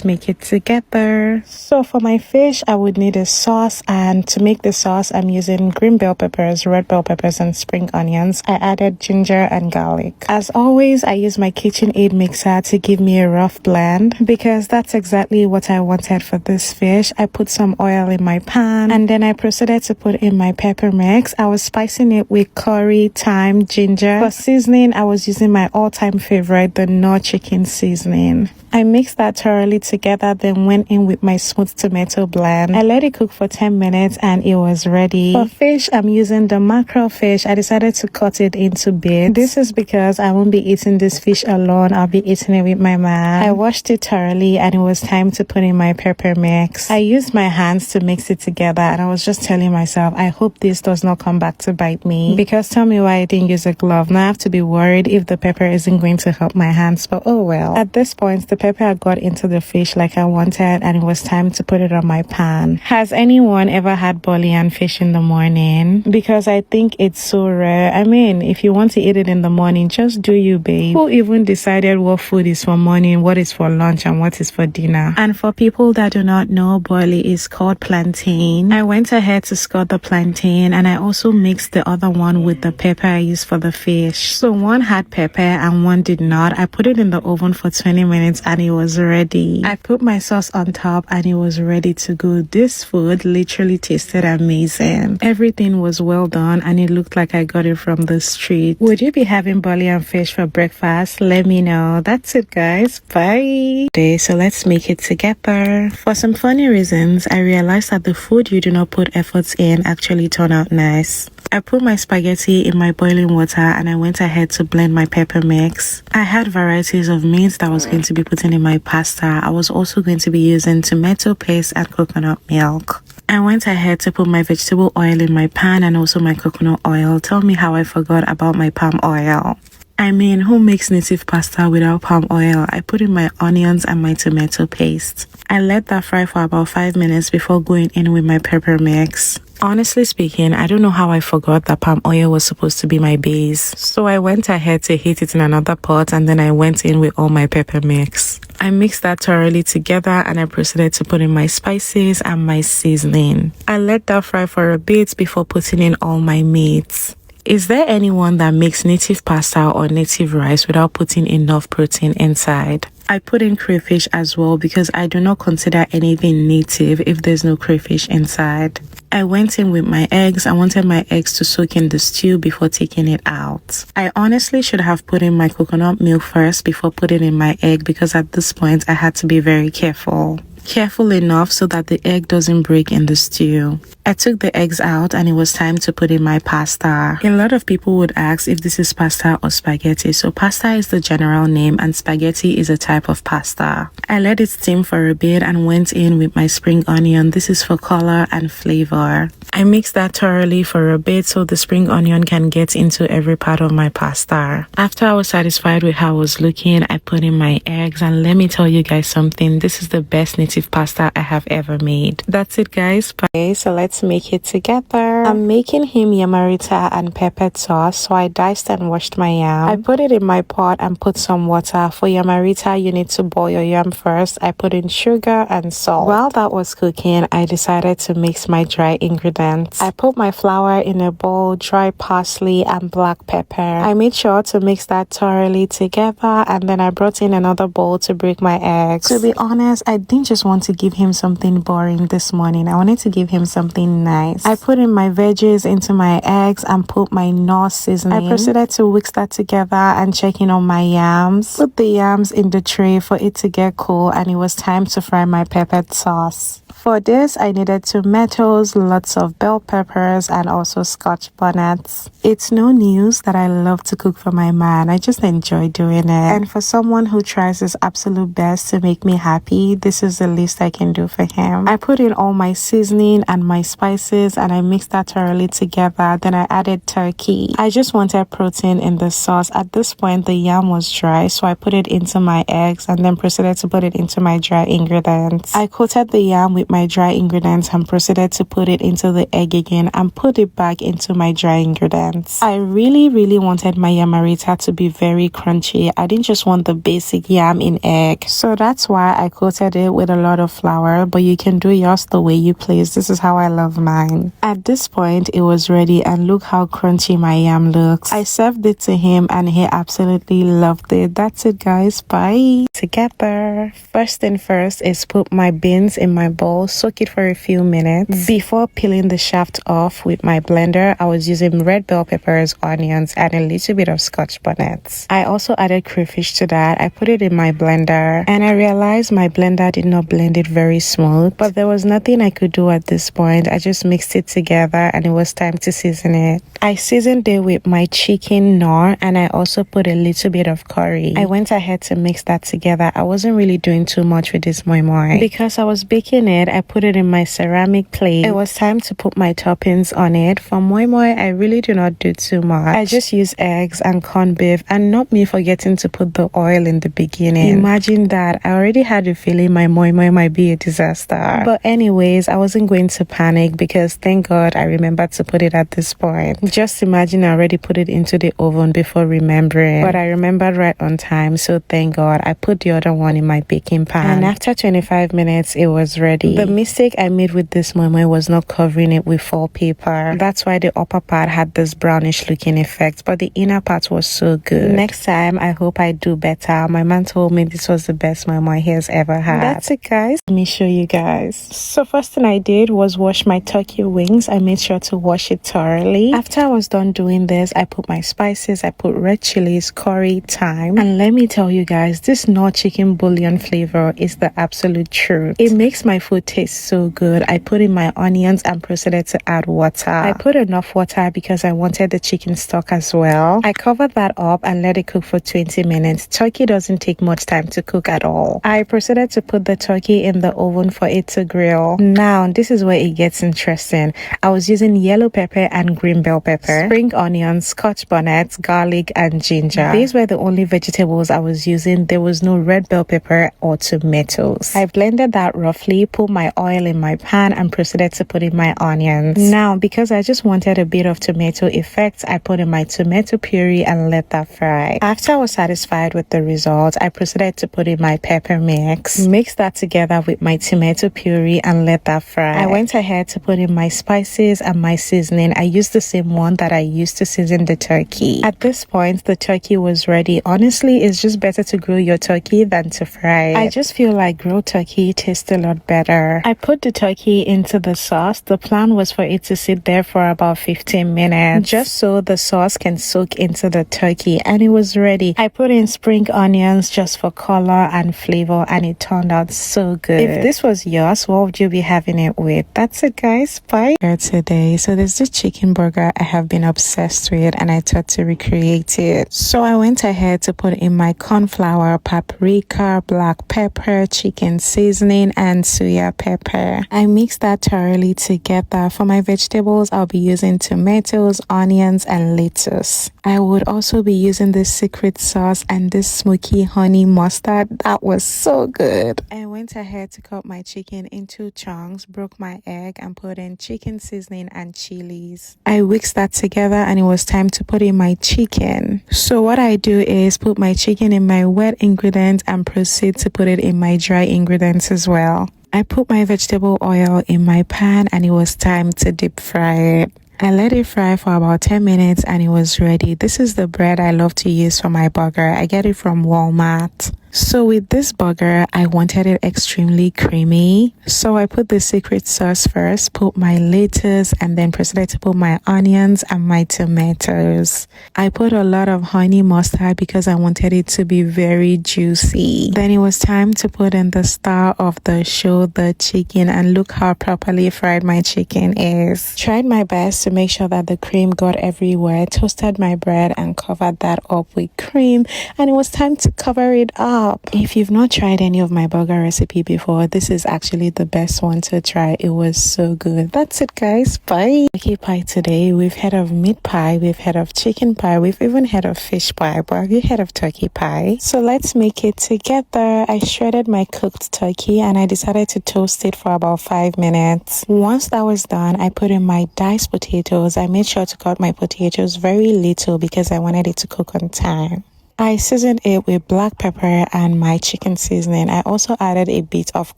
Make it together. So for my fish, I would need a sauce, and to make the sauce, I'm using green bell peppers, red bell peppers, and spring onions. I added ginger and garlic. As always, I use my KitchenAid mixer to give me a rough blend because that's exactly what I wanted for this fish. I put some oil in my pan and then I proceeded to put in my pepper mix. I was spicing it with curry, thyme, ginger. For seasoning, I was using my all-time favorite, the Knorr chicken seasoning. I mixed that thoroughly together, then went in with my smooth tomato blend. I let it cook for 10 minutes and it was ready. For fish, I'm using the mackerel fish. I decided to cut it into bits. This is because I won't be eating this fish alone. I'll be eating it with my man. I washed it thoroughly and it was time to put in my pepper mix. I used my hands to mix it together and I was just telling myself, I hope this does not come back to bite me, because tell me why I didn't use a glove. Now I have to be worried if the pepper isn't going to help my hands, but oh well. At this point, the pepper had got into the fish like I wanted and it was time to put it on my pan. Has anyone ever had boli and fish in the morning? Because I think it's so rare. I mean, if you want to eat it in the morning, just do you, babe. Who even decided what food is for morning, what is for lunch, and what is for dinner? And for people that do not know, boli is called plantain. I went ahead to score the plantain and I also mixed the other one with the pepper I used for the fish. So one had pepper and one did not. I put it in the oven for 20 minutes and it was ready. I put my sauce on top and it was ready to go. This food literally tasted amazing. Everything was well done and it looked like I got it from the street. Would you be having boli and fish for breakfast? Let me know. That's it, guys. Bye. So let's make it together. For some funny reasons, I realized that the food you do not put efforts in actually turn out nice. I put my spaghetti in my boiling water and I went ahead to blend my pepper mix. I had varieties of meats that I was going to be putting in my pasta. I was also going to be using tomato paste and coconut milk. I went ahead to put my vegetable oil in my pan and also my coconut oil. Tell me how I forgot about my palm oil. I mean, who makes native pasta without palm oil? I put in my onions and my tomato paste. I let that fry for about 5 minutes before going in with my pepper mix. Honestly speaking, I don't know how I forgot that palm oil was supposed to be my base. So I went ahead to heat it in another pot and then I went in with all my pepper mix. I mixed that thoroughly together and I proceeded to put in my spices and my seasoning. I let that fry for a bit before putting in all my meats. Is there anyone that makes native pasta or native rice without putting enough protein inside? I put in crayfish as well because I do not consider anything native if there's no crayfish inside. I went in with my eggs. I wanted my eggs to soak in the stew before taking it out. I honestly should have put in my coconut milk first before putting in my egg because at this point I had to be very careful. Careful enough so that the egg doesn't break in the stew. I took the eggs out and it was time to put in my pasta. A lot of people would ask if this is pasta or spaghetti. So pasta is the general name and spaghetti is a type of pasta. I let it steam for a bit and went in with my spring onion. This is for color and flavor. I mixed that thoroughly for a bit so the spring onion can get into every part of my pasta. After I was satisfied with how it was looking, I put in my eggs and let me tell you guys something. This is the best native pasta I have ever made. That's it, guys. Bye. So let's make it together. I'm making him yamarita and peppered sauce, so I diced and washed my yam. I put it in my pot and put some water. For yamarita, you need to boil your yam first. I put in sugar and salt. While that was cooking, I decided to mix my dry ingredients. I put my flour in a bowl, dry parsley and black pepper. I made sure to mix that thoroughly together and then I brought in another bowl to break my eggs. To be honest, I didn't just want to give him something boring this morning. I wanted to give him something nice. I put in my veggies into my eggs and put my Knorr seasoning. I proceeded to whisk that together and check in on my yams. Put the yams in the tray for it to get cool and it was time to fry my peppered sauce. For this, I needed tomatoes, lots of bell peppers, and also scotch bonnets. It's no news that I love to cook for my man. I just enjoy doing it. And for someone who tries his absolute best to make me happy, this is the least I can do for him. I put in all my seasoning and my spices and I mixed that thoroughly together. Then I added turkey. I just wanted protein in the sauce. At this point, the yam was dry, so I put it into my eggs and then proceeded to put it into my dry ingredients. I coated the yam with my dry ingredients and proceeded to put it into the egg again and put it back into my dry ingredients. I really wanted my yamarita to be very crunchy. I didn't just want the basic yam in egg, so that's why I coated it with a lot of flour, but you can do yours the way you please. This is how I love mine. At this point, it was ready and look how crunchy my yam looks. I served it to him and he absolutely loved it. That's it, guys. Bye. Together. First thing first is put my beans in my bowl, soak it for a few minutes. Before peeling the shaft off with my blender, I was using red bell peppers, onions, and a little bit of scotch bonnets. I also added crayfish to that. I put it in my blender and I realized my blender did not blend it very smooth, but there was nothing I could do at this point. I just mixed it together and it was time to season it. I seasoned it with my chicken nor and I also put a little bit of curry. I went ahead to mix that together. I wasn't really doing too much with this moi moi. Because I was baking it, I put it in my ceramic plate. It was time to put my toppings on it. For moi moi, I really do not do too much. I just use eggs and corned beef, and not me forgetting to put the oil in the beginning. Imagine that. I already had a feeling my moi moi might be a disaster. But anyways, I wasn't going to panic because thank God I remembered to put it at this point. Just imagine I already put it into the oven before remembering. But I remembered right on time, so thank God. I put the other one in my baking pan. And after 25 minutes, it was ready. The mistake I made with this moi moi was not covering it with foil paper. That's why the upper part had this brownish looking effect, but the inner part was so good. Next time, I hope I do better. My man told me this was the best moi moi he has ever had. That's it, guys. Let me show you guys. So first thing I did was wash my turkey wings. I made sure to wash it thoroughly. After I was done doing this, I put my spices. I put red chilies, curry, thyme, and let me tell you guys, this Knorr chicken bouillon flavor is the absolute truth. It makes my food taste so good. I put in my onions and proceeded to add water. I put enough water because I wanted the chicken stock as well. I covered that up and let it cook for 20 minutes. Turkey doesn't take much time to cook at all. I proceeded to put the turkey in the oven for it to grill. Now, this is where it gets interesting. I was using yellow pepper and green bell pepper, spring onions, scotch bonnets, garlic, and ginger. These were the only vegetables I was using. There was no red bell pepper or tomatoes. I blended that roughly, put my oil in my pan, and proceeded to put in my onions. Now, because I just wanted a bit of tomato effect, I put in my tomato puree and let that fry. After I was satisfied with the result, I proceeded to put in my pepper mix. Mix that together with my tomato puree and let that fry. I went ahead to put in my spices and my seasoning. I used the same one that I used to season the turkey. At this point, the turkey was ready. Honestly, it's just better to grill your turkey than to fry it. I just feel like grilled turkey tastes a lot better. I put the turkey into the sauce. The plan was for it to sit there for about 15 minutes, just so the sauce can soak into the turkey, and it was ready. I put in spring onions just for color and flavor, and it turned out so good. If this was yours, what would you be having it with? That's it, guys. Bye. Today, so there's this chicken burger I have been obsessed with, and I thought to recreate it. So I went ahead to put in my corn flour, paprika, black pepper, chicken seasoning, and suya pepper. I mixed that thoroughly together. For my vegetables, I'll be using tomatoes, onions, and lettuce. I would also be using this secret sauce and this smoky honey mustard. That was so good. I went ahead to cut my chicken into chunks, broke my egg, and put in chicken seasoning and chilies. I whisked that together and it was time to put in my chicken. So what I do is put my chicken in my wet ingredients and proceed to put it in my dry ingredients as well. I put my vegetable oil in my pan and it was time to deep fry it. I let it fry for about 10 minutes and it was ready. This is the bread I love to use for my burger. I get it from Walmart. So with this burger, I wanted it extremely creamy. So I put the secret sauce first, put my lettuce, and then proceeded to put my onions and my tomatoes. I put a lot of honey mustard because I wanted it to be very juicy. Then it was time to put in the star of the show, the chicken, and look how properly fried my chicken is. Tried my best to make sure that the cream got everywhere. Toasted my bread and covered that up with cream, and it was time to cover it up. top. If you've not tried any of my burger recipe before, this is actually the best one to try. It was so good. That's it, guys. Bye. Turkey pie today. We've heard of meat pie, we've heard of chicken pie, we've even heard of fish pie, but have you heard of turkey pie? So let's make it together. I shredded my cooked turkey and I decided to toast it for about 5 minutes. Once that was done, I put in my diced potatoes. I made sure to cut my potatoes very little because I wanted it to cook on time. I seasoned it with black pepper and my chicken seasoning. I also added a bit of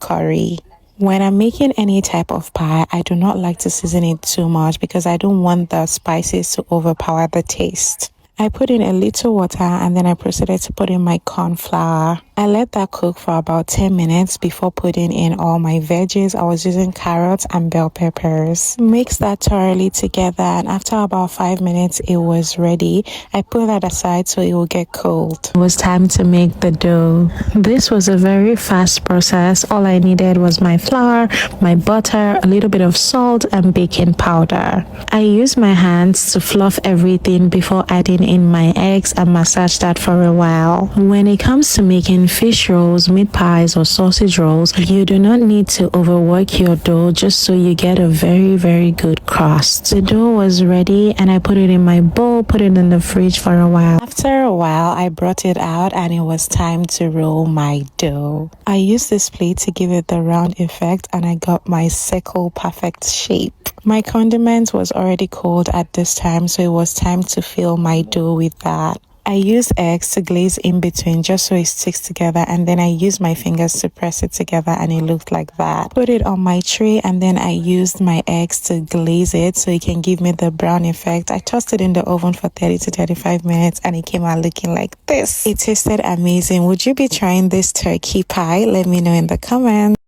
curry. When I'm making any type of pie, I do not like to season it too much because I don't want the spices to overpower the taste. I put in a little water and then I proceeded to put in my corn flour. I let that cook for about 10 minutes before putting in all my veggies. I was using carrots and bell peppers. Mix that thoroughly together and after about 5 minutes it was ready. I put that aside so it will get cold. It was time to make the dough. This was a very fast process. All I needed was my flour, my butter, a little bit of salt and baking powder. I used my hands to fluff everything before adding in my eggs and massage that for a while. When it comes to making fish rolls, meat pies or sausage rolls, you do not need to overwork your dough just so you get a very good crust. The dough was ready and I put it in my bowl, put it in the fridge for a while. After a while, I brought it out and it was time to roll my dough. I used this plate to give it the round effect and I got my circle perfect shape. My condiment was already cold at this time, so it was time to fill my dough with that. I used eggs to glaze in between just so it sticks together and then I used my fingers to press it together and it looked like that. Put it on my tray and then I used my eggs to glaze it so it can give me the brown effect. I tossed it in the oven for 30 to 35 minutes and it came out looking like this. It tasted amazing. Would you be trying this turkey pie? Let me know in the comments.